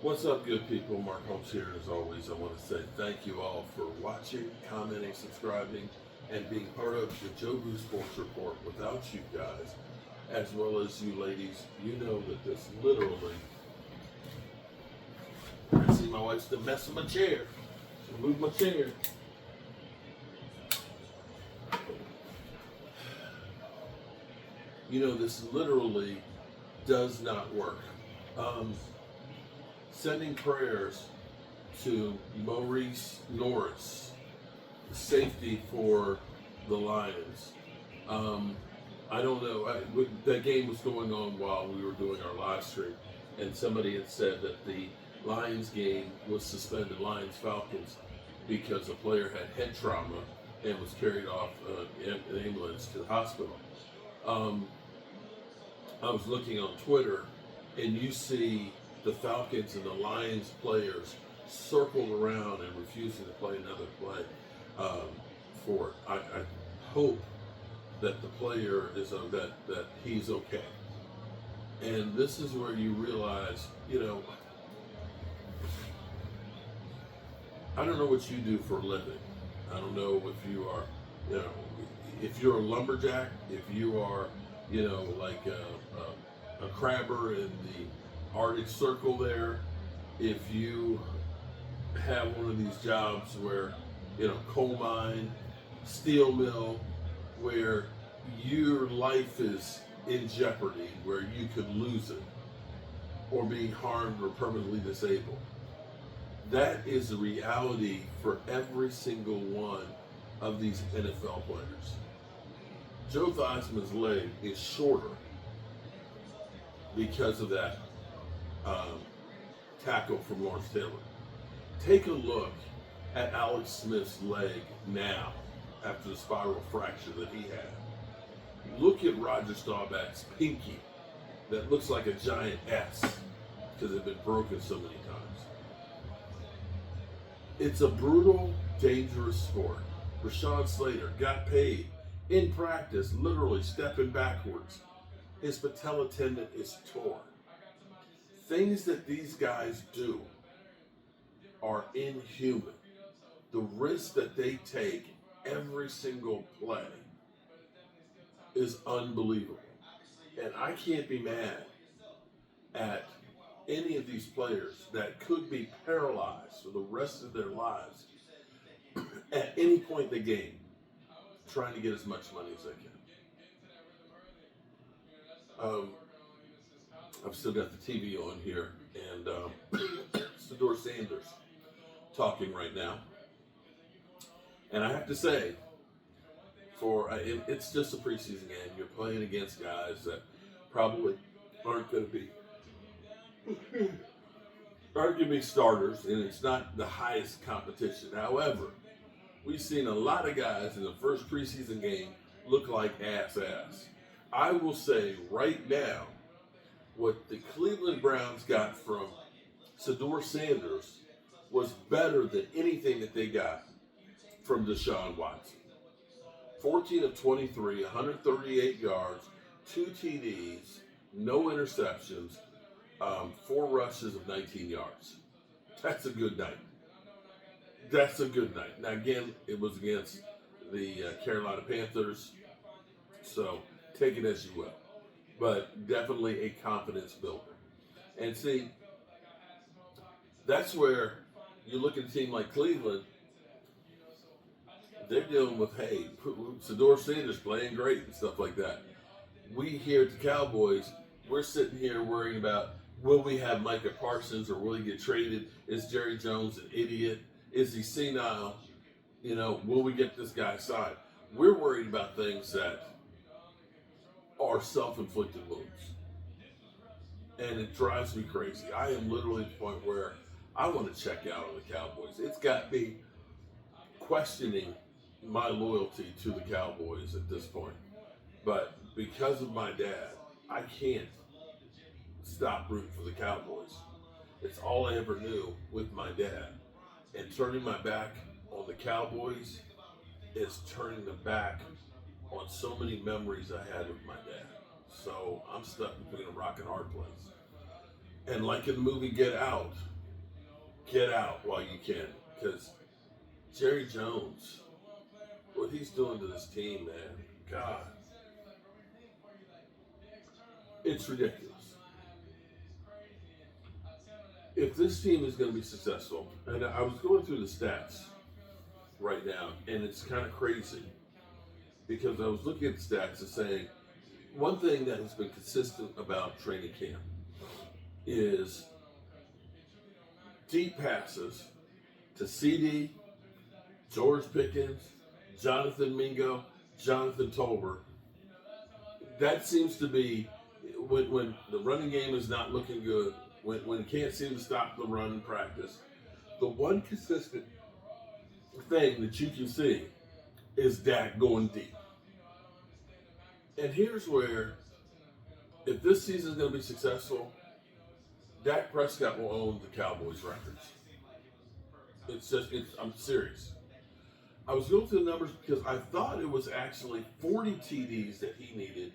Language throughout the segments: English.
What's up, good people? Mark Holmes here, and as always, I want to say thank you all for watching, commenting, subscribing, and being part of the Joe Boo Sports Report. Without you guys, as well as you ladies, you know that this literally. I see my wife's still messing my chair. So move my chair. You know, this literally does not work. Sending prayers to Maurice Norris, the safety for the Lions. I don't know. That game was going on while we were doing our live stream, and somebody had said that the Lions game was suspended, Lions Falcons, because a player had head trauma and was carried off in an ambulance to the hospital. I was looking on Twitter, and you see the Falcons and the Lions players circled around and refusing to play another play for it. I hope that the player is that he's okay. And this is where you realize, I don't know what you do for a living. I don't know if you are, if you're a lumberjack, if you are, like a crabber in the Arctic Circle there, if you have one of these jobs where, coal mine, steel mill, where your life is in jeopardy, where you could lose it, or being harmed or permanently disabled. That is the reality for every single one of these NFL players. Joe Theismann's leg is shorter because of that tackle from Lawrence Taylor. Take a look at Alex Smith's leg now after the spiral fracture that he had. Look at Roger Staubach's pinky that looks like a giant S because it's been broken so many times. It's a brutal, dangerous sport. Rashawn Slater got paid in practice, literally stepping backwards. His patella tendon is torn. Things that these guys do are inhuman. The risk that they take every single play is unbelievable. And I can't be mad at any of these players that could be paralyzed for the rest of their lives at any point in the game, trying to get as much money as they can. I've still got the TV on here, and Sador Sanders talking right now. And I have to say, it's just a preseason game. You're playing against guys that probably aren't going to be starters, and it's not the highest competition. However, we've seen a lot of guys in the first preseason game look like ass. I will say right now, what the Cleveland Browns got from Sador Sanders was better than anything that they got from Deshaun Watson. 14 of 23, 138 yards, 2 TDs, no interceptions, 4 rushes of 19 yards. That's a good night. Now again, it was against the Carolina Panthers, so take it as you will. But definitely a confidence builder. And see, that's where you look at a team like Cleveland, they're dealing with, hey, Sador Sanders playing great and stuff like that. We here at the Cowboys, we're sitting here worrying about, will we have Micah Parsons or will he get traded? Is Jerry Jones an idiot? Is he senile? Will we get this guy signed? We're worried about things that are self-inflicted wounds. And it drives me crazy. I am literally at the point where I want to check out on the Cowboys. It's got me questioning my loyalty to the Cowboys at this point. But because of my dad, I can't stop rooting for the Cowboys. It's all I ever knew with my dad. And turning my back on the Cowboys is turning the back on so many memories I had with my dad. So I'm stuck between a rock and hard place. And like in the movie Get Out, get out while you can, because Jerry Jones, what he's doing to this team, man, God, it's ridiculous. If this team is going to be successful, and I was going through the stats right now, and it's kind of crazy because I was looking at the stats and saying one thing that has been consistent about training camp is deep passes to CD, George Pickens, Jonathan Mingo, Jonathan Tolbert. That seems to be when the running game is not looking good, when you can't seem to stop the run in practice. The one consistent thing that you can see is Dak going deep. And here's where, if this season is going to be successful, Dak Prescott will own the Cowboys records. I'm serious. I was going through the numbers because I thought it was actually 40 TDs that he needed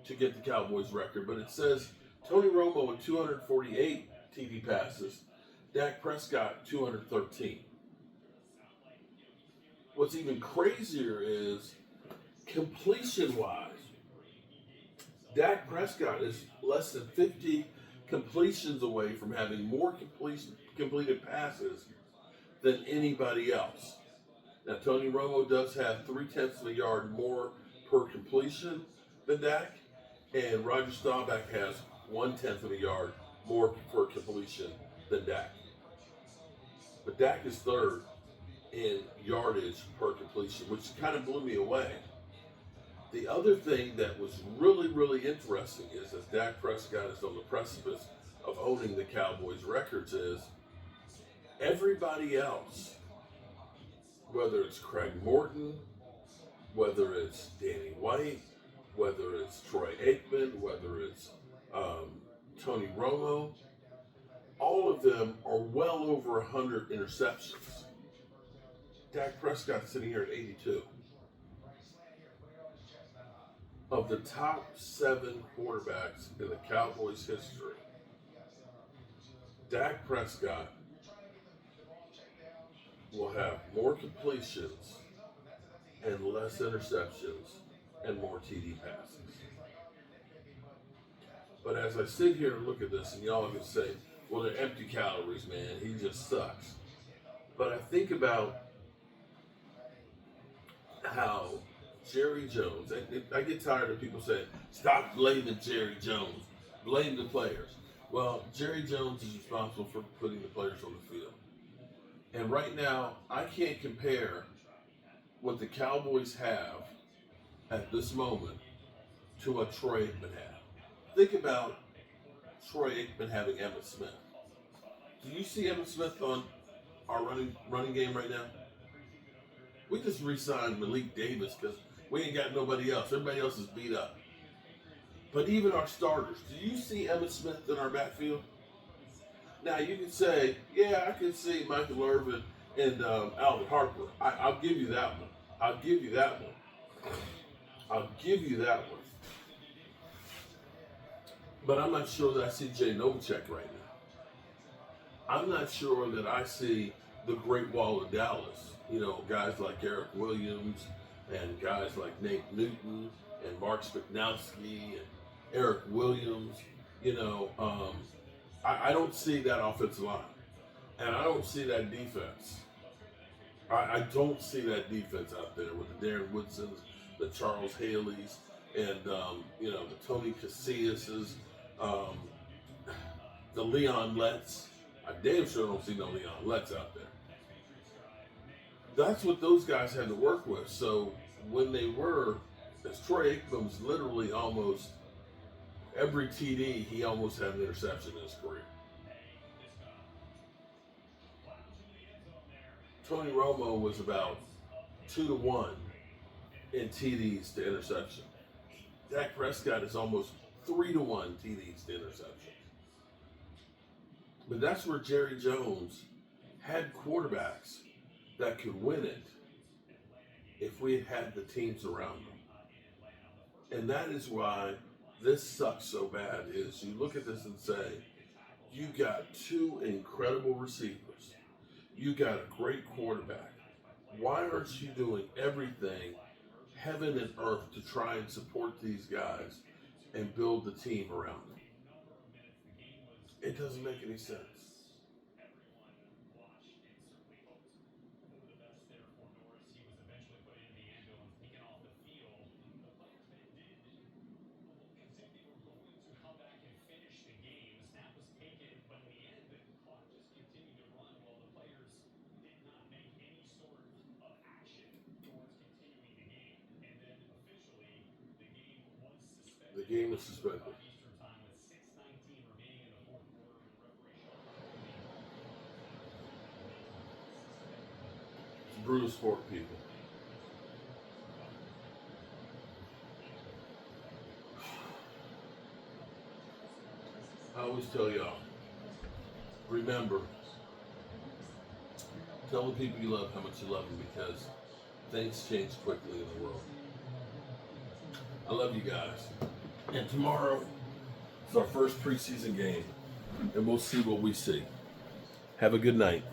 to get the Cowboys record, but it says Tony Romo with 248 TD passes, Dak Prescott 213. What's even crazier is completion-wise, Dak Prescott is less than 50 completions away from having more completed passes than anybody else. Now, Tony Romo does have 0.3 of a yard more per completion than Dak, and Roger Staubach has 0.1 of a yard more per completion than Dak. But Dak is third in yardage per completion, which kind of blew me away. The other thing that was really, really interesting is, as Dak Prescott is on the precipice of owning the Cowboys records, is everybody else, whether it's Craig Morton, whether it's Danny White, whether it's Troy Aikman, whether it's Tony Romo, all of them are well over 100 interceptions. Dak Prescott sitting here at 82. Of the top 7 quarterbacks in the Cowboys' history, Dak Prescott will have more completions and less interceptions and more TD passes. But as I sit here and look at this, and y'all can say, well, they're empty calories, man. He just sucks. But I think about how Jerry Jones, and I get tired of people saying, stop blaming Jerry Jones, blame the players. Well, Jerry Jones is responsible for putting the players on the field. And right now, I can't compare what the Cowboys have at this moment to what Troy Aikman had. Think about Troy Aikman having Emmitt Smith. Do you see Emmitt Smith on our running game right now? We just re-signed Malik Davis because we ain't got nobody else. Everybody else is beat up. But even our starters, do you see Emmitt Smith in our backfield? Now, you can say, yeah, I can see Michael Irvin and Alvin Harper. I'll give you that one. I'll give you that one. But I'm not sure that I see Jay Novacek right now. I'm not sure that I see the Great Wall of Dallas. You know, guys like Eric Williams and guys like Nate Newton and Mark Spiknowski and Eric Williams. You know, I don't see that offensive line. And I don't see that defense. I don't see that defense out there with the Darren Woodsons, the Charles Haleys, and, the Tony Casillas', the Leon Letts. I damn sure don't see no Leon Letts out there. That's what those guys had to work with. So when they were, as Troy Aikman was literally almost every TD, he almost had an interception in his career. Tony Romo was about 2-1 in TDs to interception. Dak Prescott is almost 3-1 TDs to interception. But that's where Jerry Jones had quarterbacks that could win it if we had had the teams around them. And that is why this sucks so bad, is you look at this and say, You got two incredible receivers. You got a great quarterback. Why aren't you doing everything, heaven and earth, to try and support these guys and build the team around them? It doesn't make any sense. The game is suspended. It's a brutal sport, people. I always tell y'all, remember, tell the people you love how much you love them, because things change quickly in the world. I love you guys. And tomorrow is our first preseason game, and we'll see what we see. Have a good night.